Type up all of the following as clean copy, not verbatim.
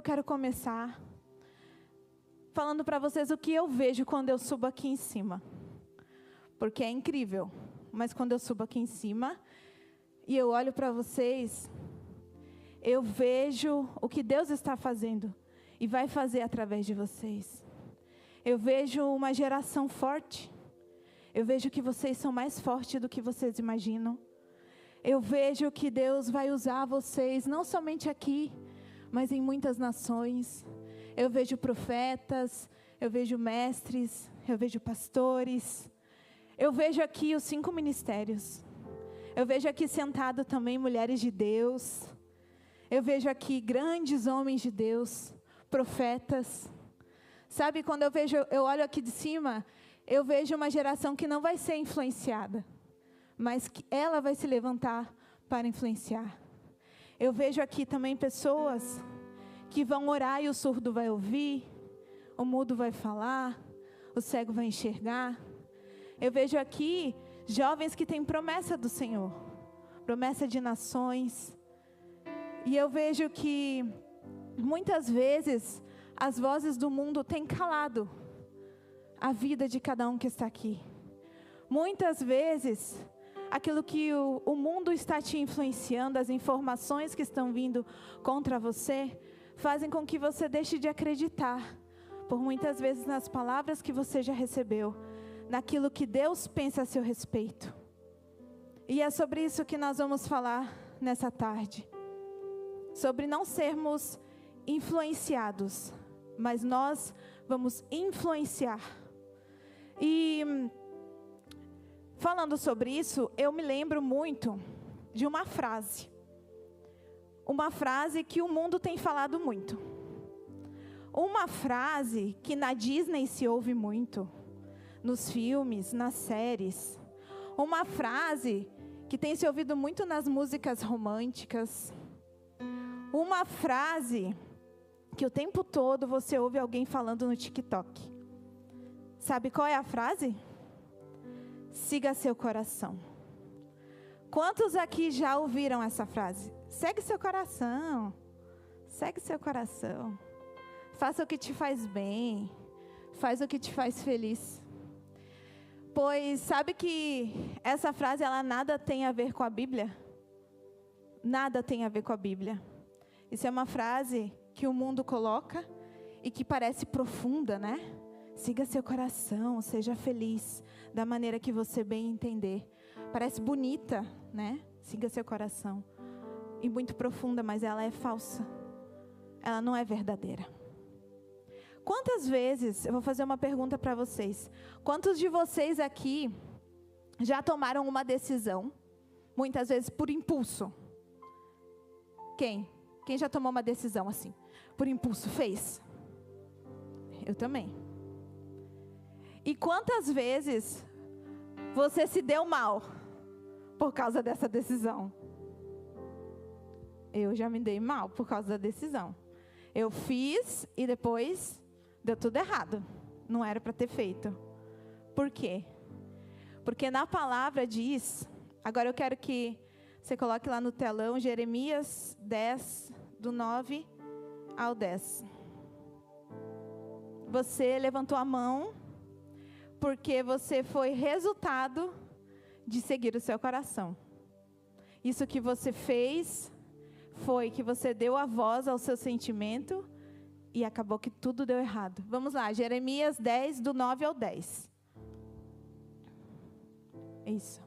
quero começar falando para vocês o que eu vejo quando eu subo aqui em cima. Porque é incrível, mas quando eu subo aqui em cima e eu olho para vocês, eu vejo o que Deus está fazendo e vai fazer através de vocês. Eu vejo uma geração forte. Eu vejo que vocês são mais fortes do que vocês imaginam. Eu vejo que Deus vai usar vocês, não somente aqui, mas em muitas nações. Eu vejo profetas, eu vejo mestres, eu vejo pastores. Eu vejo aqui os 5 ministérios. Eu vejo aqui sentado também mulheres de Deus. Eu vejo aqui grandes homens de Deus, profetas. Sabe, quando eu olho aqui de cima, eu vejo uma geração que não vai ser influenciada, mas que ela vai se levantar para influenciar. Eu vejo aqui também pessoas que vão orar e o surdo vai ouvir, o mudo vai falar, o cego vai enxergar. Eu vejo aqui jovens que têm promessa do Senhor, promessa de nações. E eu vejo que muitas vezes as vozes do mundo têm calado a vida de cada um que está aqui. Muitas vezes, aquilo que o mundo está te influenciando, as informações que estão vindo contra você, fazem com que você deixe de acreditar, por muitas vezes nas palavras que você já recebeu, naquilo que Deus pensa a seu respeito. E é sobre isso que nós vamos falar nessa tarde. Sobre não sermos influenciados, mas nós vamos influenciar. E falando sobre isso, eu me lembro muito de uma frase que o mundo tem falado muito. Uma frase que na Disney se ouve muito, nos filmes, nas séries. Uma frase que tem se ouvido muito nas músicas românticas. Uma frase que o tempo todo você ouve alguém falando no TikTok. Sabe qual é a frase? Siga seu coração. Quantos aqui já ouviram essa frase? Segue seu coração. Segue seu coração. Faça o que te faz bem. Faz o que te faz feliz. Pois sabe que essa frase ela nada tem a ver com a Bíblia? Nada tem a ver com a Bíblia. Isso é uma frase que o mundo coloca e que parece profunda, né? Siga seu coração, seja feliz da maneira que você bem entender. Parece bonita, né? Siga seu coração. E muito profunda, mas ela é falsa. Ela não é verdadeira. Quantas vezes, eu vou fazer uma pergunta para vocês. Quantos de vocês aqui já tomaram uma decisão, muitas vezes por impulso? Quem? Quem já tomou uma decisão assim? Por impulso, fez? Eu também. E quantas vezes você se deu mal por causa dessa decisão? Eu já me dei mal por causa da decisão. Eu fiz e depois deu tudo errado. Não era para ter feito. Por quê? Porque na palavra diz... Agora eu quero que você coloque lá no telão Jeremias 10, do 9 ao 10. Você levantou a mão porque você foi resultado de seguir o seu coração. Isso que você fez foi que você deu a voz ao seu sentimento e acabou que tudo deu errado. Vamos lá, Jeremias 10, do 9 ao 10. Isso.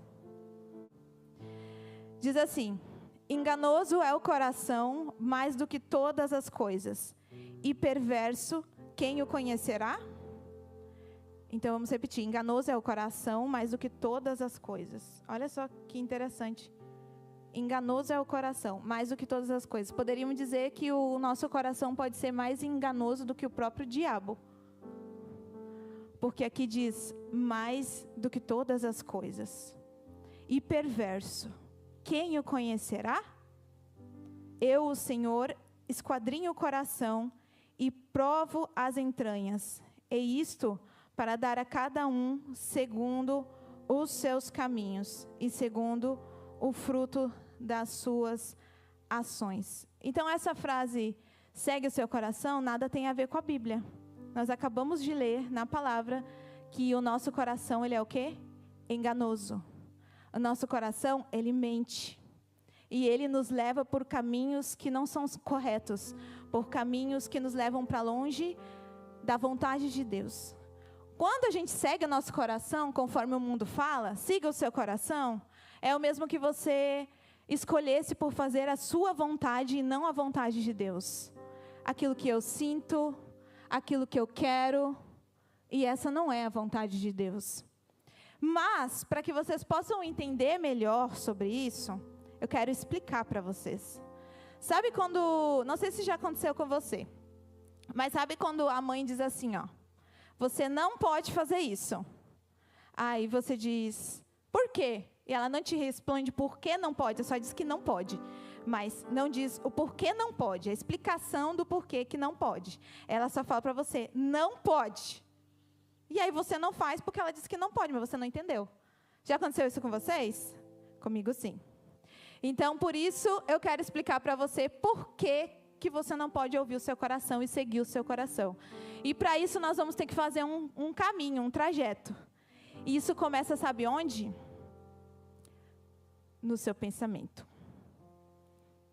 Diz assim: enganoso é o coração mais do que todas as coisas, e perverso, quem o conhecerá? Então vamos repetir: enganoso é o coração mais do que todas as coisas. Olha só que interessante. Enganoso é o coração mais do que todas as coisas. Poderíamos dizer que o nosso coração pode ser mais enganoso do que o próprio diabo. Porque aqui diz mais do que todas as coisas. E perverso, quem o conhecerá? Eu, o Senhor, esquadrinho o coração e provo as entranhas. E isto para dar a cada um segundo os seus caminhos e segundo o fruto das suas ações. Então essa frase, segue o seu coração, nada tem a ver com a Bíblia. Nós acabamos de ler na palavra que o nosso coração, ele é o quê? Enganoso. O nosso coração, ele mente. E ele nos leva por caminhos que não são corretos, por caminhos que nos levam para longe da vontade de Deus. Quando a gente segue o nosso coração, conforme o mundo fala, siga o seu coração, é o mesmo que você escolhesse por fazer a sua vontade e não a vontade de Deus. Aquilo que eu sinto, aquilo que eu quero, e essa não é a vontade de Deus. Mas, para que vocês possam entender melhor sobre isso, eu quero explicar para vocês. Sabe quando, não sei se já aconteceu com você, mas sabe quando a mãe diz assim, ó, você não pode fazer isso. Aí você diz, por quê? E ela não te responde por que não pode, só diz que não pode. Mas não diz o porquê não pode, a explicação do porquê que não pode. Ela só fala para você, não pode. E aí você não faz porque ela disse que não pode, mas você não entendeu. Já aconteceu isso com vocês? Comigo sim. Então, por isso, eu quero explicar para você por que você não pode ouvir o seu coração e seguir o seu coração. E para isso, nós vamos ter que fazer um caminho, um trajeto. E isso começa, sabe onde? No seu pensamento.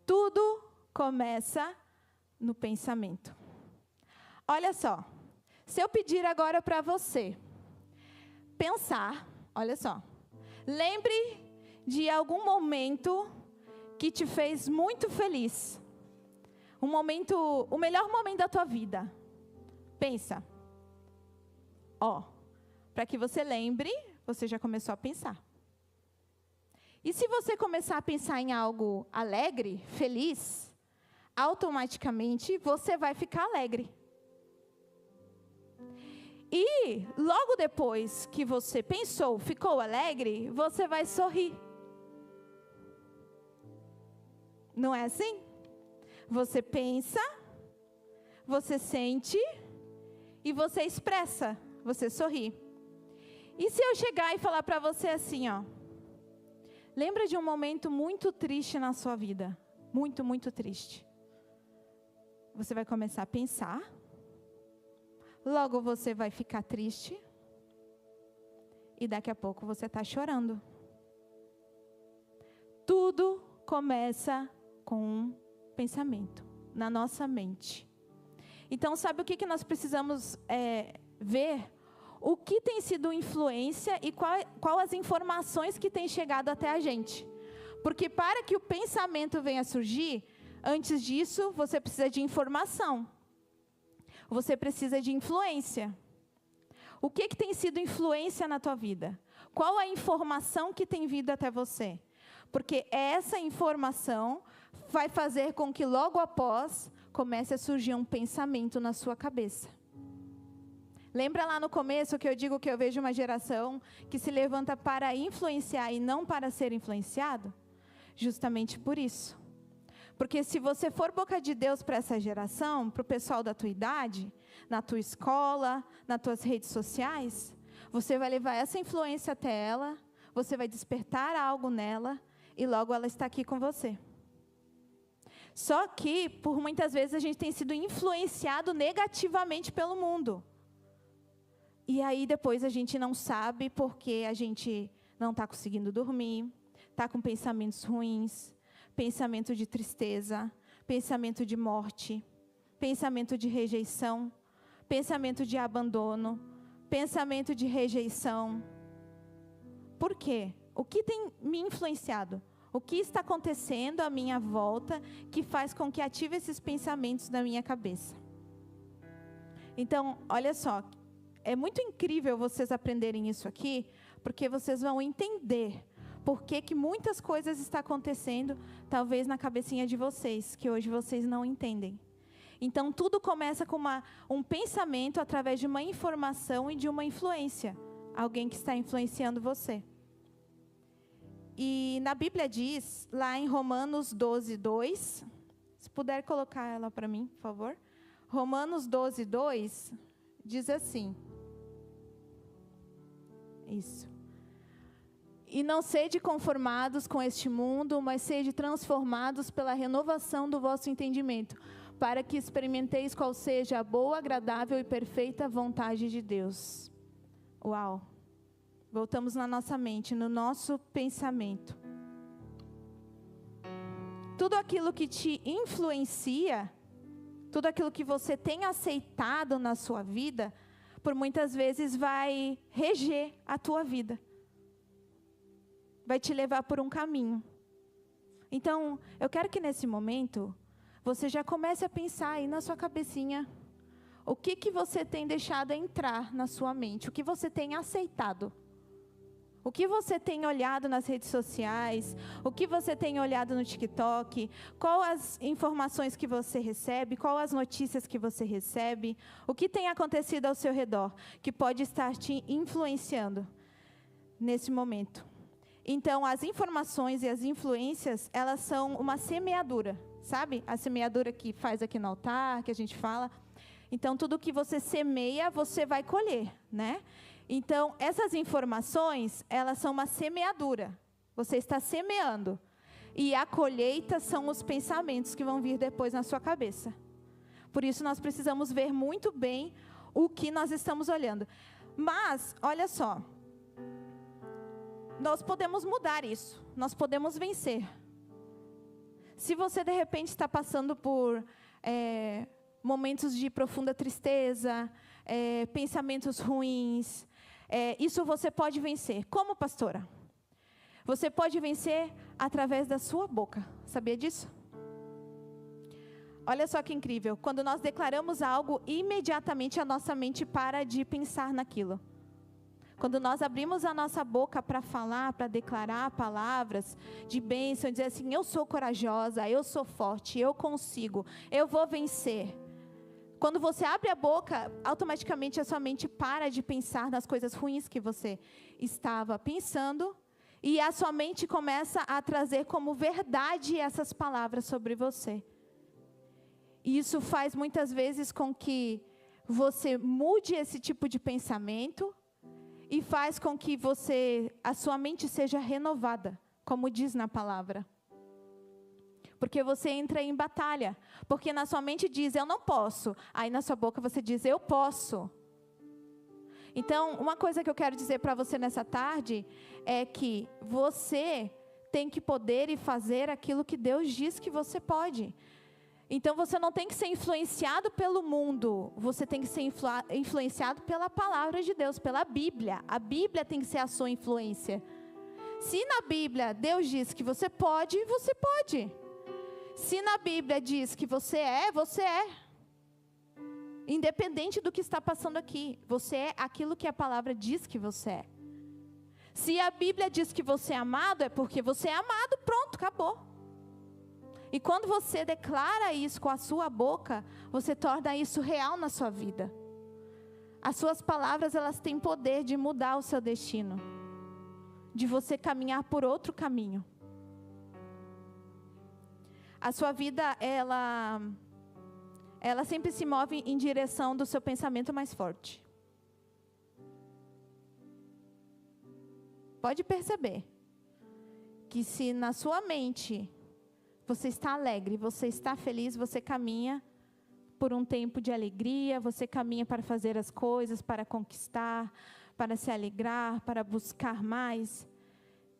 Tudo começa no pensamento. Olha só, se eu pedir agora para você pensar, olha só, lembre de algum momento que te fez muito feliz. O melhor momento da tua vida. Pensa. Para que você lembre, você já começou a pensar. E se você começar a pensar em algo alegre, feliz, automaticamente você vai ficar alegre. E logo depois que você pensou, ficou alegre, você vai sorrir. Não é assim? Você pensa, você sente e você expressa, você sorri. E se eu chegar e falar para você assim, ó, lembra de um momento muito triste na sua vida, muito, muito triste. Você vai começar a pensar, logo você vai ficar triste e daqui a pouco você está chorando. Tudo começa com um pensamento na nossa mente. Então, sabe o que nós precisamos ver? O que tem sido influência e qual as informações que têm chegado até a gente. Porque para que o pensamento venha a surgir, antes disso, você precisa de informação. Você precisa de influência. O que tem sido influência na tua vida? Qual a informação que tem vindo até você? Porque essa informação vai fazer com que logo após comece a surgir um pensamento na sua cabeça. Lembra lá no começo que eu digo que eu vejo uma geração que se levanta para influenciar e não para ser influenciado? Justamente por isso. Porque se você for boca de Deus para essa geração, para o pessoal da tua idade, na tua escola, nas tuas redes sociais, você vai levar essa influência até ela, você vai despertar algo nela e logo ela está aqui com você. Só que, por muitas vezes, a gente tem sido influenciado negativamente pelo mundo. E aí, depois, a gente não sabe porque a gente não está conseguindo dormir, está com pensamentos ruins, pensamento de tristeza, pensamento de morte, pensamento de rejeição, pensamento de abandono, pensamento de rejeição. Por quê? O que tem me influenciado? O que está acontecendo à minha volta que faz com que ative esses pensamentos na minha cabeça? Então, olha só, é muito incrível vocês aprenderem isso aqui, porque vocês vão entender por que muitas coisas estão acontecendo, talvez na cabecinha de vocês, que hoje vocês não entendem. Então, tudo começa com um pensamento através de uma informação e de uma influência. Alguém que está influenciando você. E na Bíblia diz, lá em Romanos 12, 2, se puder colocar ela para mim, por favor. Romanos 12, 2, diz assim. Isso. E não sede conformados com este mundo, mas sede transformados pela renovação do vosso entendimento, para que experimenteis qual seja a boa, agradável e perfeita vontade de Deus. Uau! Voltamos na nossa mente, no nosso pensamento. Tudo aquilo que te influencia, tudo aquilo que você tem aceitado na sua vida, por muitas vezes vai reger a tua vida. Vai te levar por um caminho. Então, eu quero que nesse momento, você já comece a pensar aí na sua cabecinha, o que você tem deixado entrar na sua mente, o que você tem aceitado. O que você tem olhado nas redes sociais, o que você tem olhado no TikTok, quais as informações que você recebe, quais as notícias que você recebe, o que tem acontecido ao seu redor, que pode estar te influenciando nesse momento. Então, as informações e as influências, elas são uma semeadura, sabe? A semeadura que faz aqui no altar, que a gente fala. Então, tudo que você semeia, você vai colher, né? Então, essas informações, elas são uma semeadura. Você está semeando. E a colheita são os pensamentos que vão vir depois na sua cabeça. Por isso, nós precisamos ver muito bem o que nós estamos olhando. Mas, olha só. Nós podemos mudar isso. Nós podemos vencer. Se você, de repente, está passando por momentos de profunda tristeza, pensamentos ruins, isso você pode vencer. Como, pastora? Você pode vencer através da sua boca. Sabia disso? Olha só que incrível. Quando nós declaramos algo, imediatamente a nossa mente para de pensar naquilo. Quando nós abrimos a nossa boca para falar, para declarar palavras de bênção, dizer assim, eu sou corajosa, eu sou forte, eu consigo, eu vou vencer. Quando você abre a boca, automaticamente a sua mente para de pensar nas coisas ruins que você estava pensando, e a sua mente começa a trazer como verdade essas palavras sobre você. E isso faz muitas vezes com que você mude esse tipo de pensamento, e faz com que a sua mente seja renovada, como diz na palavra. Porque você entra em batalha. Porque na sua mente diz, eu não posso. Aí na sua boca você diz, eu posso. Então, uma coisa que eu quero dizer para você nessa tarde, é que você tem que poder e fazer aquilo que Deus diz que você pode. Então, você não tem que ser influenciado pelo mundo, você tem que ser influenciado pela palavra de Deus, pela Bíblia. A Bíblia tem que ser a sua influência. Se na Bíblia Deus diz que você pode, você pode. Se na Bíblia diz que você é, você é. Independente do que está passando aqui, você é aquilo que a palavra diz que você é. Se a Bíblia diz que você é amado, é porque você é amado, pronto, acabou. E quando você declara isso com a sua boca, você torna isso real na sua vida. As suas palavras, elas têm poder de mudar o seu destino. De você caminhar por outro caminho. A sua vida, ela sempre se move em direção do seu pensamento mais forte. Pode perceber que se na sua mente você está alegre, você está feliz, você caminha por um tempo de alegria, você caminha para fazer as coisas, para conquistar, para se alegrar, para buscar mais.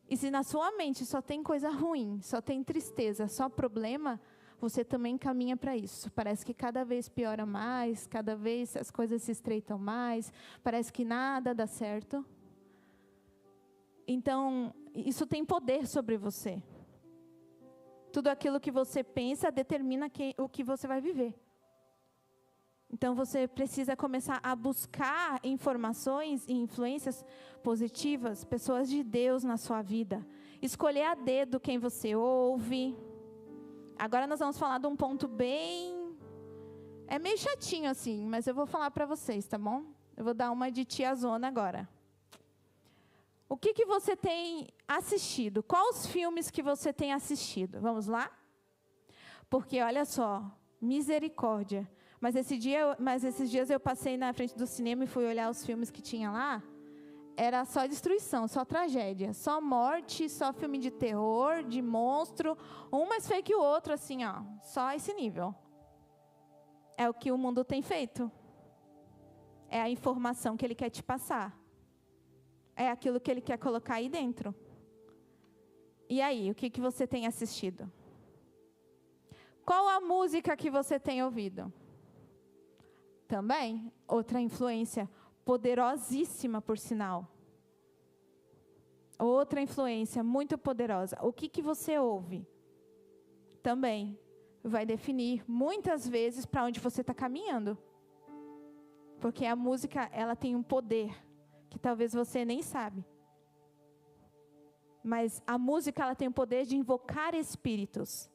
E se na sua mente só tem coisa ruim, só tem tristeza, só problema, você também caminha para isso. Parece que cada vez piora mais, cada vez as coisas se estreitam mais, parece que nada dá certo. Então, isso tem poder sobre você. Tudo aquilo que você pensa determina o que você vai viver. Então, você precisa começar a buscar informações e influências positivas, pessoas de Deus na sua vida. Escolher a dedo quem você ouve. Agora nós vamos falar de um ponto é meio chatinho assim, mas eu vou falar para vocês, tá bom? Eu vou dar uma de tiazona agora. O que você tem assistido? Quais os filmes que você tem assistido? Vamos lá? Porque, olha só, misericórdia. Mas esses dias eu passei na frente do cinema e fui olhar os filmes que tinha lá. Era só destruição, só tragédia. Só morte, só filme de terror, de monstro. Um mais feio que o outro, assim, ó. Só esse nível. É o que o mundo tem feito. É a informação que ele quer te passar. É aquilo que ele quer colocar aí dentro. E aí, o que você tem assistido? Qual a música que você tem ouvido? Também, outra influência poderosíssima, por sinal. Outra influência muito poderosa. O que você ouve? Também vai definir, muitas vezes, para onde você está caminhando. Porque a música, ela tem um poder que talvez você nem sabe. Mas a música, ela tem o poder de invocar espíritos.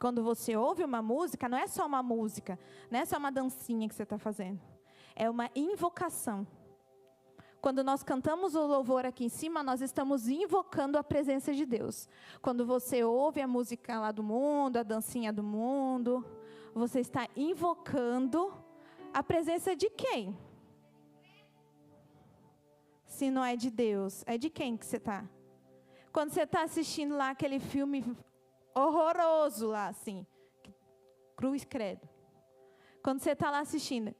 Quando você ouve uma música, não é só uma música, não é só uma dancinha que você está fazendo. É uma invocação. Quando nós cantamos o louvor aqui em cima, nós estamos invocando a presença de Deus. Quando você ouve a música lá do mundo, a dancinha do mundo, você está invocando a presença de quem? Se não é de Deus, é de quem que você está? Quando você está assistindo lá aquele filme horroroso lá, assim, cruz credo. Quando você está lá assistindo,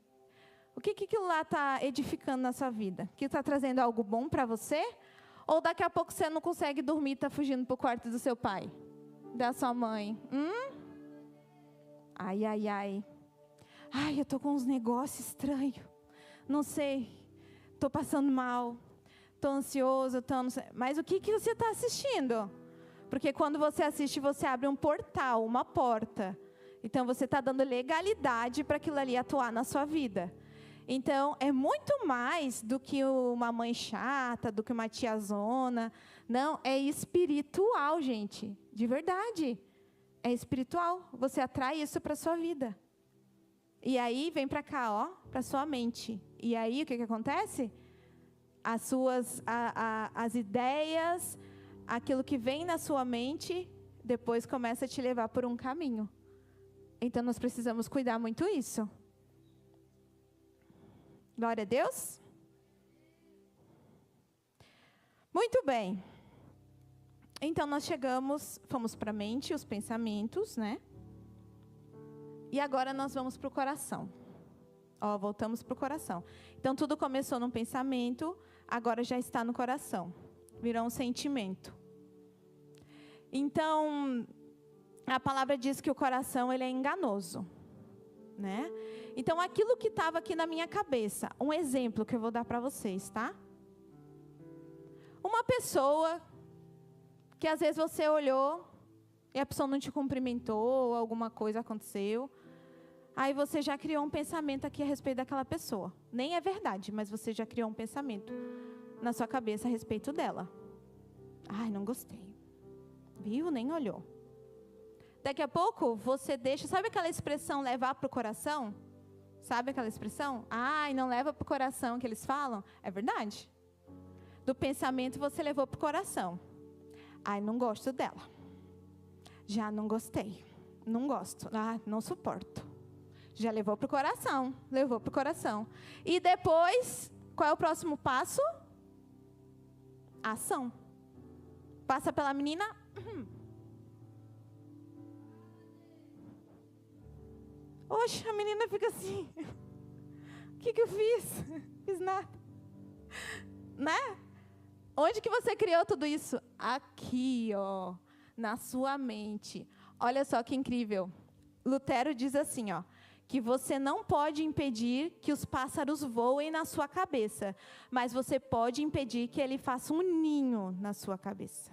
o que aquilo lá está edificando na sua vida? Que está trazendo algo bom para você? Ou daqui a pouco você não consegue dormir e está fugindo para o quarto do seu pai? Da sua mãe? Ai, ai, ai. Ai, eu estou com uns negócios estranhos. Não sei. Estou passando mal. Estou ansioso. Não sei. Mas o que você está assistindo? Porque quando você assiste, você abre um portal, uma porta. Então, você está dando legalidade para aquilo ali atuar na sua vida. Então, é muito mais do que uma mãe chata, do que uma tiazona. Não, é espiritual, gente. De verdade. É espiritual. Você atrai isso para a sua vida. E aí, vem para cá, ó, para sua mente. E aí, o que acontece? As ideias, aquilo que vem na sua mente, depois começa a te levar por um caminho. Então, nós precisamos cuidar muito isso. Glória a Deus. Muito bem. Então, nós fomos para a mente, os pensamentos, né? E agora nós vamos para o coração. Ó, voltamos para o coração. Então, tudo começou num pensamento, agora já está no coração. Virou um sentimento. Então, a palavra diz que o coração, ele é enganoso, né? Então, aquilo que estava aqui na minha cabeça, um exemplo que eu vou dar para vocês, tá? Uma pessoa que às vezes você olhou e a pessoa não te cumprimentou, alguma coisa aconteceu. Aí você já criou um pensamento aqui a respeito daquela pessoa. Nem é verdade, mas você já criou um pensamento na sua cabeça a respeito dela. Ai, não gostei. Viu? Nem olhou. Daqui a pouco você deixa, sabe aquela expressão levar para o coração? Sabe aquela expressão? Ai, não leva para o coração que eles falam? É verdade. Do pensamento você levou para o coração. Ai, não gosto dela. Já não gostei. Não gosto. Ah, não suporto. Já levou para o coração. Levou para o coração. E depois, qual é o próximo passo? Ação. Passa pela menina. Oxe, a menina fica assim. O que eu fiz? Fiz nada. Né? Onde que você criou tudo isso? Aqui, ó. Na sua mente. Olha só que incrível. Lutero diz assim, ó. Que você não pode impedir que os pássaros voem na sua cabeça. Mas você pode impedir que ele faça um ninho na sua cabeça.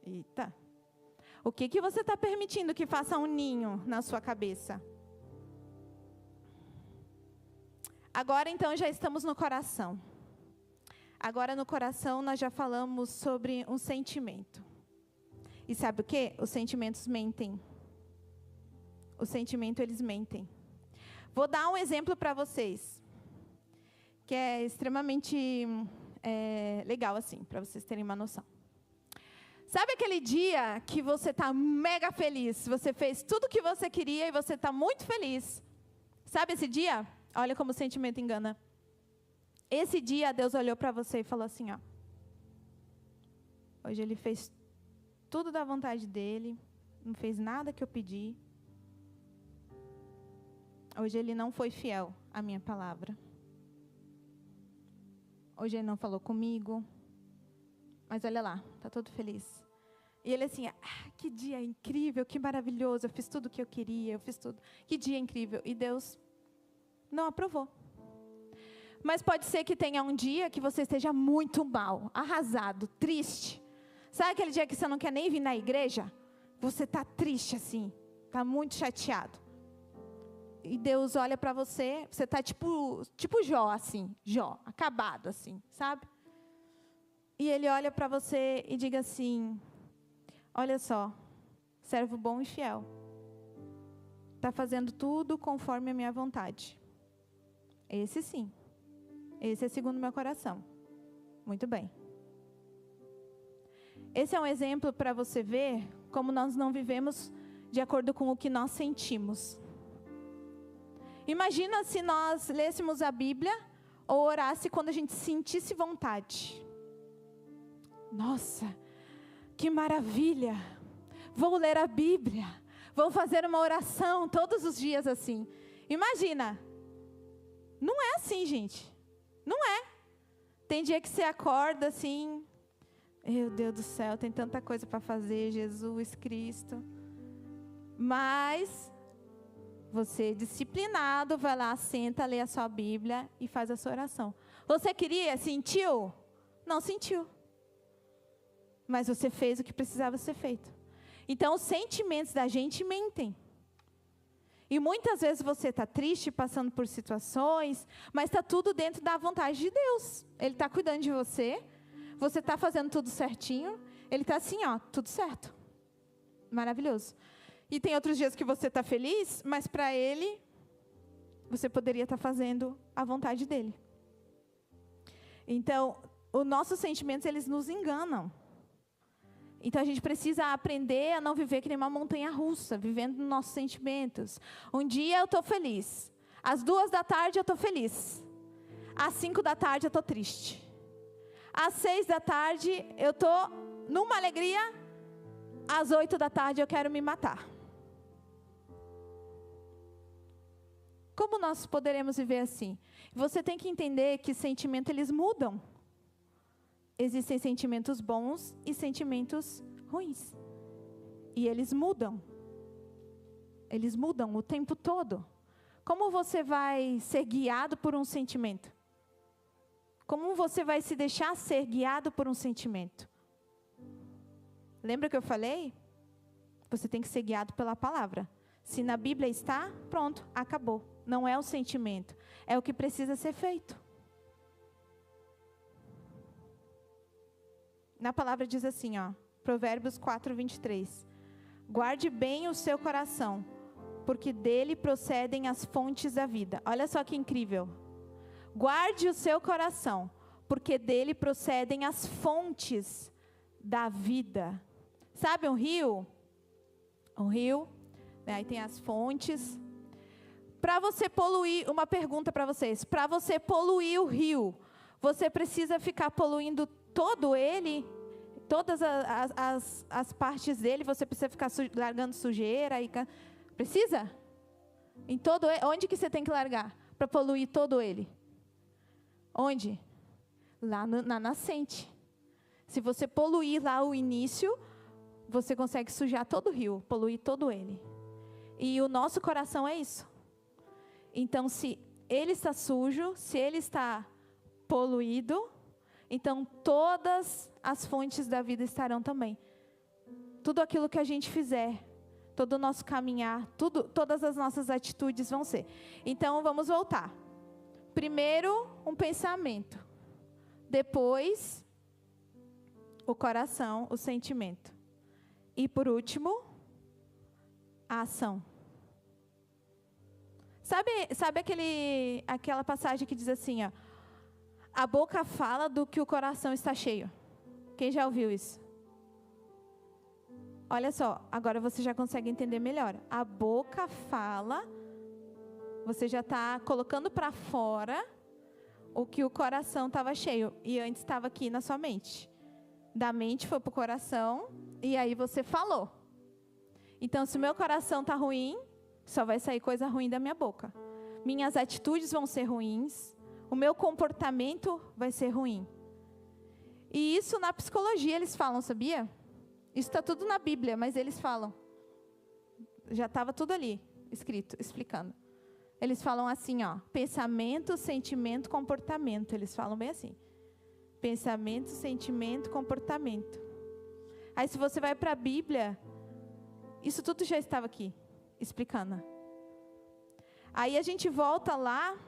Eita. O que você está permitindo que faça um ninho na sua cabeça? Agora, então, já estamos no coração. Agora, no coração, nós já falamos sobre um sentimento. E sabe o quê? Os sentimentos mentem. Os sentimentos, eles mentem. Vou dar um exemplo para vocês. Que é extremamente legal, assim, para vocês terem uma noção. Sabe aquele dia que você está mega feliz? Você fez tudo o que você queria e você está muito feliz. Sabe esse dia? Olha como o sentimento engana. Esse dia, Deus olhou para você e falou assim, ó. Hoje ele fez tudo da vontade dele. Não fez nada que eu pedi. Hoje ele não foi fiel à minha palavra. Hoje ele não falou comigo. Mas olha lá, está todo feliz. E ele assim, que dia incrível, que maravilhoso. Eu fiz tudo o que eu queria, eu fiz tudo. Que dia incrível. E Deus não aprovou. Mas pode ser que tenha um dia que você esteja muito mal, arrasado, triste. Sabe aquele dia que você não quer nem vir na igreja? Você está triste assim, está muito chateado. E Deus olha para você, você está tipo Jó assim, Jó, acabado assim, sabe? E Ele olha para você e diga assim, olha só, servo bom e fiel. Está fazendo tudo conforme a minha vontade. Esse sim. Esse é segundo meu coração. Muito bem. Esse é um exemplo para você ver como nós não vivemos de acordo com o que nós sentimos. Imagina se nós lêssemos a Bíblia ou orasse quando a gente sentisse vontade. Nossa, que maravilha! Vou ler a Bíblia, vou fazer uma oração todos os dias assim. Imagina! Não é assim, gente. Não é. Tem dia que você acorda assim, meu Deus do céu, tem tanta coisa para fazer, Jesus Cristo. Mas você, disciplinado, vai lá, senta, lê a sua Bíblia e faz a sua oração. Você queria, sentiu? Não sentiu. Mas você fez o que precisava ser feito. Então, os sentimentos da gente mentem. E muitas vezes você está triste, passando por situações, mas está tudo dentro da vontade de Deus. Ele está cuidando de você, você está fazendo tudo certinho, Ele está assim, ó, tudo certo. Maravilhoso. E tem outros dias que você está feliz, mas para Ele, você poderia estar fazendo a vontade dEle. Então, os nossos sentimentos, eles nos enganam. Então, a gente precisa aprender a não viver que nem uma montanha-russa, vivendo nos nossos sentimentos. Um dia eu estou feliz. Às 14h eu estou feliz. Às 17h eu estou triste. Às 18h eu estou numa alegria. Às 20h eu quero me matar. Como nós poderemos viver assim? Você tem que entender que sentimentos, eles mudam. Existem sentimentos bons e sentimentos ruins. E eles mudam. Eles mudam o tempo todo. Como você vai ser guiado por um sentimento? Como você vai se deixar ser guiado por um sentimento? Lembra que eu falei? Você tem que ser guiado pela palavra. Se na Bíblia está, pronto, acabou. Não é o sentimento, é o que precisa ser feito. Na palavra diz assim, ó, Provérbios 4:23. Guarde bem o seu coração, porque dele procedem as fontes da vida. Olha só que incrível. Guarde o seu coração, porque dele procedem as fontes da vida. Sabe um rio? Um rio, né, aí tem as fontes. Para você poluir, uma pergunta para vocês. Para você poluir o rio, você precisa ficar poluindo todo ele, todas as partes dele, você precisa ficar largando sujeira. Precisa? Em todo ele, onde que você tem que largar para poluir todo ele? Onde? Lá na nascente. Se você poluir lá o início, você consegue sujar todo o rio, poluir todo ele. E o nosso coração é isso. Então, se ele está sujo, se ele está poluído, então todas as fontes da vida estarão também. Tudo aquilo que a gente fizer, todo o nosso caminhar, todas as nossas atitudes vão ser. Então, vamos voltar. Primeiro, um pensamento. Depois, o coração, o sentimento. E por último, a ação. Sabe aquela passagem que diz assim, ó, a boca fala do que o coração está cheio. Quem já ouviu isso? Olha só, agora você já consegue entender melhor. A boca fala, você já está colocando para fora o que o coração estava cheio. E antes estava aqui na sua mente. Da mente foi para o coração e aí você falou. Então, se o meu coração está ruim, Só vai sair coisa ruim da minha boca. Minhas atitudes vão ser ruins. O meu comportamento vai ser ruim. E isso na psicologia eles falam, sabia? Isso está tudo na Bíblia, mas eles falam. Já estava tudo ali, escrito, explicando. Eles falam assim, ó, pensamento, sentimento, comportamento. Eles falam bem assim. Pensamento, sentimento, comportamento. Aí se você vai para a Bíblia, isso tudo já estava aqui, explicando. Aí a gente volta lá,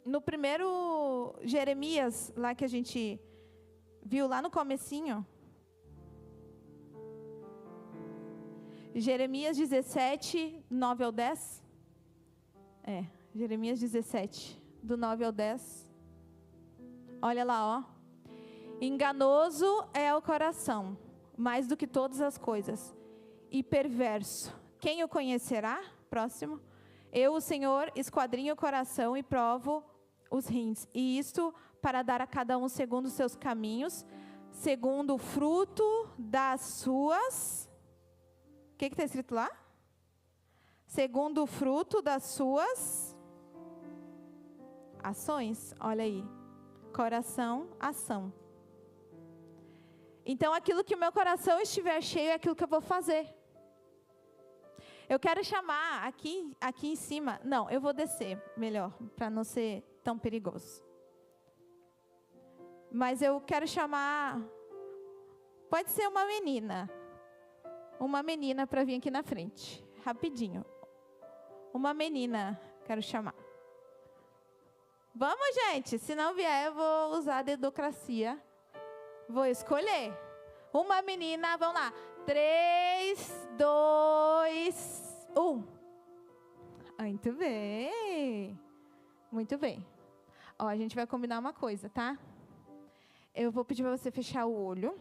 no primeiro Jeremias, lá que a gente viu lá no comecinho. Jeremias 17, 9 ao 10. Jeremias 17, do 9 ao 10. Olha lá, ó. Enganoso é o coração, mais do que todas as coisas, e perverso. Quem o conhecerá? Próximo. Eu, o Senhor, esquadrinho o coração e provo os rins. E isto para dar a cada um segundo os seus caminhos, segundo o fruto das suas... O que está escrito lá? Segundo o fruto das suas ações. Olha aí. Coração, ação. Então, aquilo que o meu coração estiver cheio é aquilo que eu vou fazer. Eu quero chamar aqui em cima. Não, eu vou descer melhor, para não ser tão perigoso. Mas eu quero chamar... Pode ser uma menina. Uma menina para vir aqui na frente. Rapidinho. Uma menina, quero chamar. Vamos, gente. Se não vier, eu vou usar a dedocracia. Vou escolher. Uma menina, vamos lá. 3, 2, 1. Muito bem. Muito bem. Ó, a gente vai combinar uma coisa, tá? Eu vou pedir para você fechar o olho.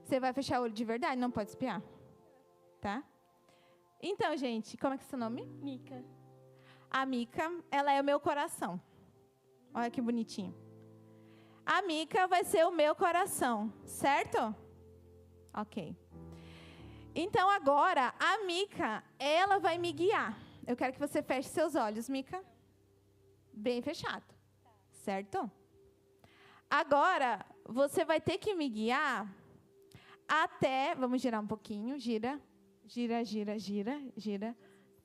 Você vai fechar o olho de verdade, não pode espiar. Tá? Então, gente, como é que é seu nome? Mica. A Mica, ela é o meu coração. Olha que bonitinho. A Mica vai ser o meu coração, certo? Ok. Então, agora, a Mica, ela vai me guiar. Eu quero que você feche seus olhos, Mica. Bem fechado. Certo? Agora, você vai ter que me guiar até... Vamos girar um pouquinho, gira. Gira, gira, gira, gira.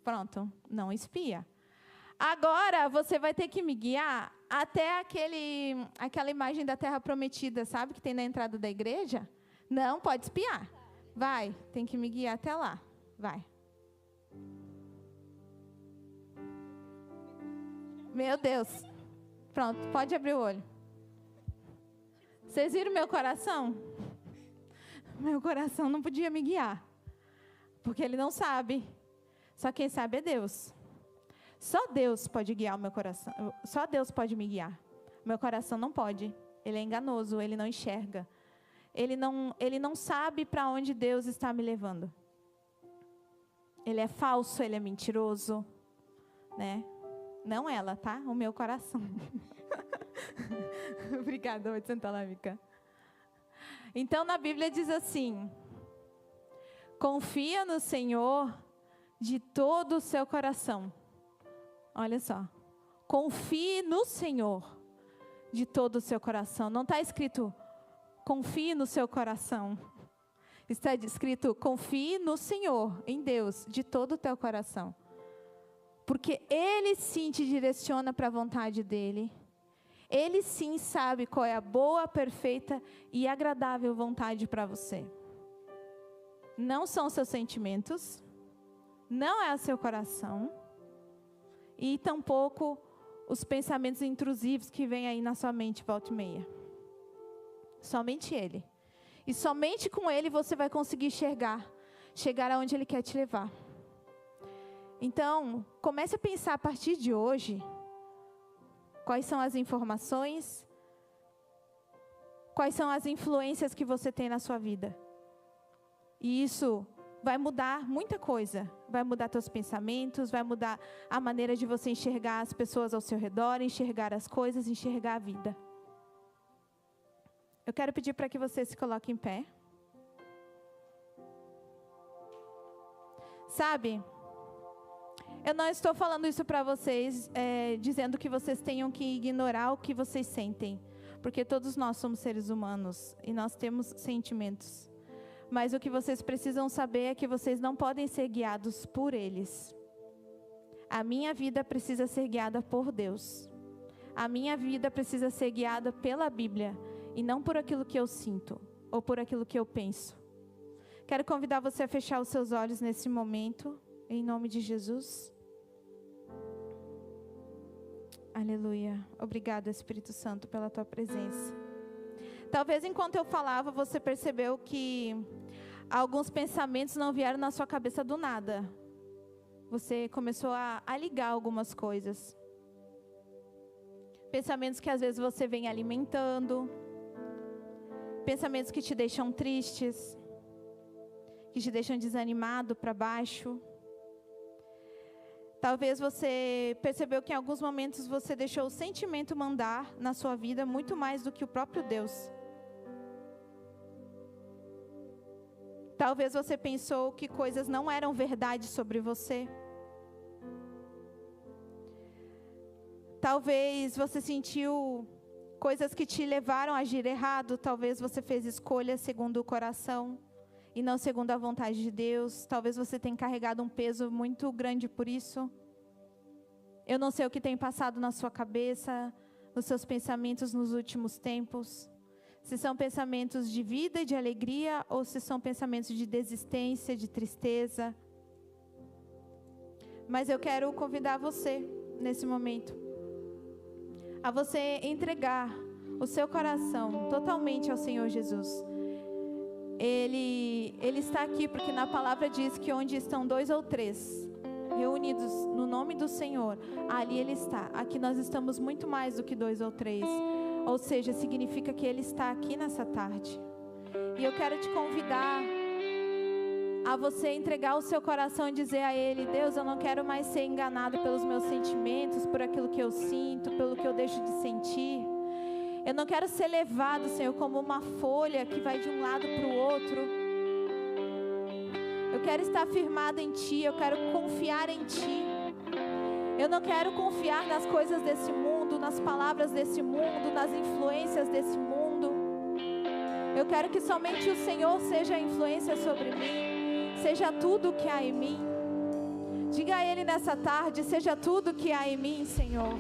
Pronto, não espia. Agora, você vai ter que me guiar até aquela imagem da terra prometida, sabe? Que tem na entrada da igreja. Não, pode espiar. Vai, tem que me guiar até lá. Vai. Meu Deus. Pronto, pode abrir o olho. Vocês viram meu coração? Meu coração não podia me guiar. Porque ele não sabe. Só quem sabe é Deus. Só Deus pode guiar o meu coração. Só Deus pode me guiar. Meu coração não pode. Ele é enganoso, ele não enxerga. Ele não sabe para onde Deus está me levando. Ele é falso, ele é mentiroso. Né? Não ela, tá? O meu coração. Obrigada, vou te sentar lá, Mica. Então, na Bíblia diz assim... Confia no Senhor de todo o seu coração. Olha só. Confie no Senhor de todo o seu coração. Não está escrito, confie no seu coração. Está escrito, confie no Senhor, em Deus, de todo o teu coração. Porque Ele sim te direciona para a vontade dEle. Ele sim sabe qual é a boa, perfeita e agradável vontade para você. Não são seus sentimentos, não é o seu coração, e tampouco os pensamentos intrusivos que vêm aí na sua mente, volta e meia. Somente Ele. E somente com Ele você vai conseguir chegar aonde Ele quer te levar. Então, comece a pensar a partir de hoje, quais são as informações, quais são as influências que você tem na sua vida. E isso vai mudar muita coisa. Vai mudar teus pensamentos, vai mudar a maneira de você enxergar as pessoas ao seu redor, enxergar as coisas, enxergar a vida. Eu quero pedir para que você se coloque em pé. Sabe, Eu não estou falando isso para vocês, dizendo que vocês tenham que ignorar o que vocês sentem. Porque todos nós somos seres humanos e nós temos sentimentos. Mas o que vocês precisam saber é que vocês não podem ser guiados por eles. A minha vida precisa ser guiada por Deus. A minha vida precisa ser guiada pela Bíblia. E não por aquilo que eu sinto ou por aquilo que eu penso. Quero convidar você a fechar os seus olhos nesse momento. Em nome de Jesus. Aleluia. Obrigada, Espírito Santo, pela tua presença. Talvez enquanto eu falava, você percebeu que alguns pensamentos não vieram na sua cabeça do nada. Você começou a ligar algumas coisas. Pensamentos que às vezes você vem alimentando. Pensamentos que te deixam tristes. Que te deixam desanimado, para baixo. Talvez você percebeu que em alguns momentos você deixou o sentimento mandar na sua vida muito mais do que o próprio Deus. Talvez você pensou que coisas não eram verdade sobre você. Talvez você sentiu coisas que te levaram a agir errado. Talvez você fez escolhas segundo o coração e não segundo a vontade de Deus. Talvez você tenha carregado um peso muito grande por isso. Eu não sei o que tem passado na sua cabeça, nos seus pensamentos nos últimos tempos. Se são pensamentos de vida e de alegria, ou se são pensamentos de desistência, de tristeza. Mas eu quero convidar você, nesse momento, a você entregar o seu coração totalmente ao Senhor Jesus. Ele está aqui porque na palavra diz que onde estão 2 ou 3 reunidos no nome do Senhor, ali Ele está. Aqui nós estamos muito mais do que 2 ou 3. Ou seja, significa que Ele está aqui nessa tarde. E eu quero te convidar a você entregar o seu coração e dizer a Ele: Deus, eu não quero mais ser enganado pelos meus sentimentos, por aquilo que eu sinto, pelo que eu deixo de sentir. Eu não quero ser levado, Senhor, como uma folha que vai de um lado para o outro. Eu quero estar firmada em Ti, eu quero confiar em Ti. Eu não quero confiar nas coisas desse mundo, nas palavras desse mundo, nas influências desse mundo. Eu quero que somente o Senhor seja a influência sobre mim, seja tudo que há em mim. Diga a Ele nessa tarde: seja tudo que há em mim, Senhor.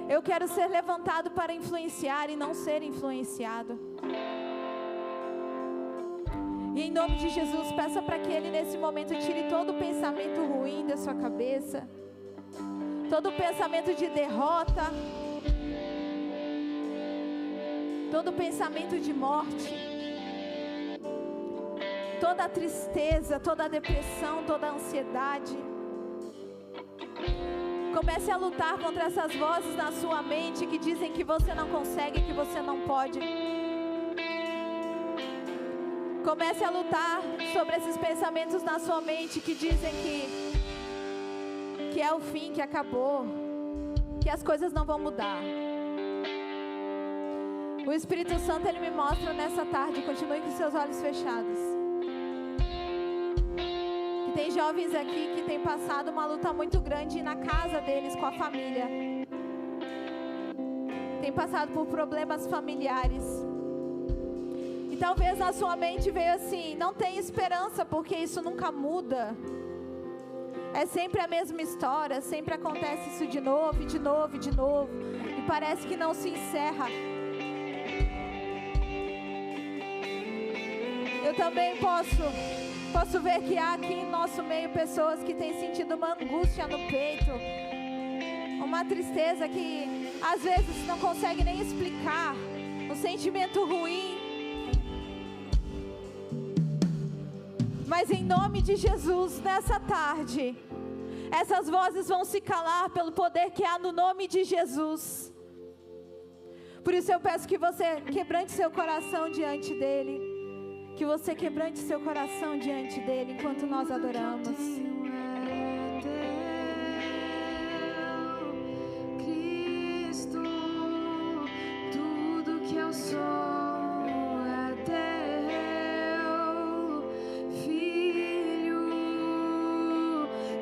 Eu quero ser levantado para influenciar e não ser influenciado. E em nome de Jesus, peça para que Ele nesse momento tire todo o pensamento ruim da sua cabeça. Todo o pensamento de derrota. Todo o pensamento de morte. Toda a tristeza, toda a depressão, toda a ansiedade. Comece a lutar contra essas vozes na sua mente que dizem que você não consegue, que você não pode. Comece a lutar sobre esses pensamentos na sua mente que dizem que é o fim, que acabou, que as coisas não vão mudar. O Espírito Santo, Ele me mostra nessa tarde, continue com seus olhos fechados, que tem jovens aqui que têm passado uma luta muito grande na casa deles, com a família. Tem passado por problemas familiares. Talvez na sua mente veio assim: não tem esperança porque isso nunca muda. É sempre a mesma história, sempre acontece isso de novo, de novo, de novo. E parece que não se encerra. Eu também posso ver que há aqui em nosso meio pessoas que têm sentido uma angústia no peito. Uma tristeza que às vezes não consegue nem explicar. Um sentimento ruim. Mas em nome de Jesus, nessa tarde, essas vozes vão se calar pelo poder que há no nome de Jesus. Por isso eu peço que você quebrante seu coração diante dEle. Que você quebrante seu coração diante dEle enquanto nós adoramos. Cristo, tudo que eu sou.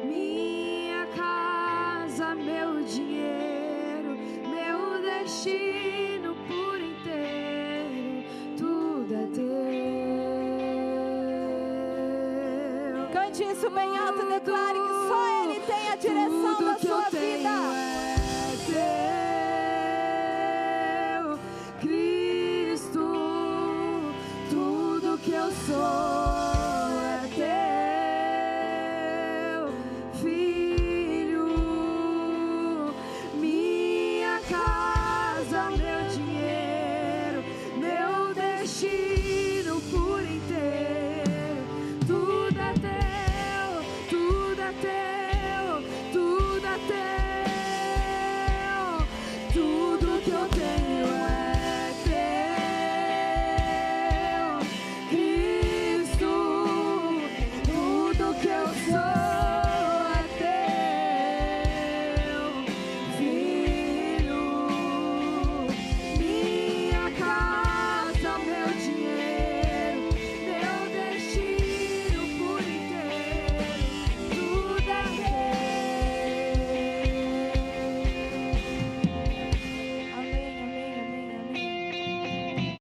Me Cante isso bem alto, declare que só Ele tem a direção da Tudo que eu sua tenho vida. é